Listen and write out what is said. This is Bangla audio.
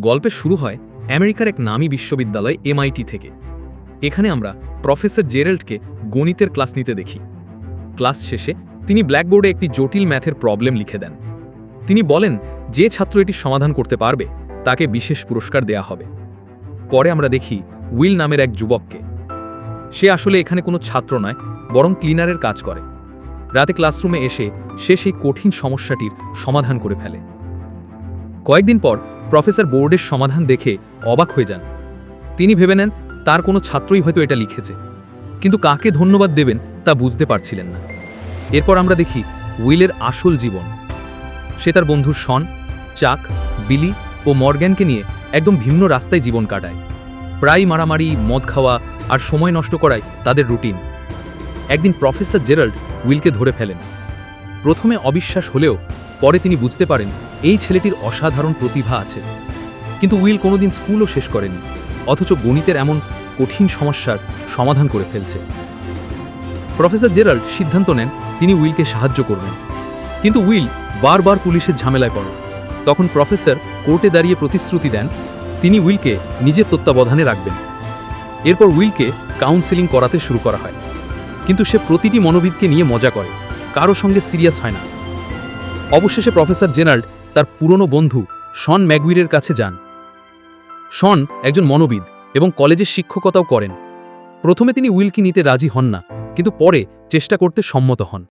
গল্পের শুরু হয় আমেরিকার এক নামী বিশ্ববিদ্যালয় MIT থেকে। এখানে আমরা প্রফেসর জেরাল্ডকে গণিতের ক্লাস নিতে দেখি। ক্লাস শেষে তিনি ব্ল্যাকবোর্ডে একটি জটিল ম্যাথের প্রবলেম লিখে দেন। তিনি বলেন যে ছাত্র এটি সমাধান করতে পারবে তাকে বিশেষ পুরস্কার দেয়া হবে। পরে আমরা দেখি উইল নামের এক যুবককে। সে আসলে এখানে কোনো ছাত্র নয়, বরং ক্লিনারের কাজ করে। রাতে ক্লাসরুমে এসে সে সেই কঠিন সমস্যাটির সমাধান করে ফেলে। কয়েকদিন পর প্রফেসর বোর্ডের সমাধান দেখে অবাক হয়ে যান। তিনি ভেবে নেন তার কোনো ছাত্রই হয়তো এটা লিখেছে, কিন্তু কাকে ধন্যবাদ দেবেন তা বুঝতে পারছিলেন না। এরপর আমরা দেখি উইলের আসল জীবন। সে তার বন্ধু শন, চাক, বিলি ও মর্গ্যানকে নিয়ে একদম ভিন্ন রাস্তায় জীবন কাটায়। প্রায় মারামারি, মদ খাওয়া আর সময় নষ্ট করায় তাদের রুটিন। একদিন প্রফেসর জেরাল্ড উইলকে ধরে ফেলেন। প্রথমে অবিশ্বাস হলেও পরে তিনি বুঝতে পারেন এই ছেলেটির অসাধারণ প্রতিভা আছে। কিন্তু উইল কোনোদিন স্কুলও শেষ করেনি, অথচ গণিতের এমন কঠিন সমস্যার সমাধান করে ফেলছে। প্রফেসর জেরাল্ড সিদ্ধান্ত নেন তিনি উইলকে সাহায্য করবেন। কিন্তু উইল বারবার পুলিশের ঝামেলায় পড়ে। তখন প্রফেসর কোর্টে দাঁড়িয়ে প্রতিশ্রুতি দেন তিনি উইলকে নিজের তত্ত্বাবধানে রাখবেন। এরপর উইলকে কাউন্সেলিং করাতে শুরু করা হয়, কিন্তু সে প্রতিটি মনোবিদকে নিয়ে মজা করে, কারো সঙ্গে সিরিয়াস হয় না। অবশেষে প্রফেসর জেরাল্ড তার পুরনো বন্ধু শন ম্যাগুইরের কাছে যান। শন একজন মনোবিদ এবং কলেজের শিক্ষকতাও করেন। প্রথমে তিনি উইলকে নিতে রাজি হন না, কিন্তু পরে চেষ্টা করতে সম্মত হন।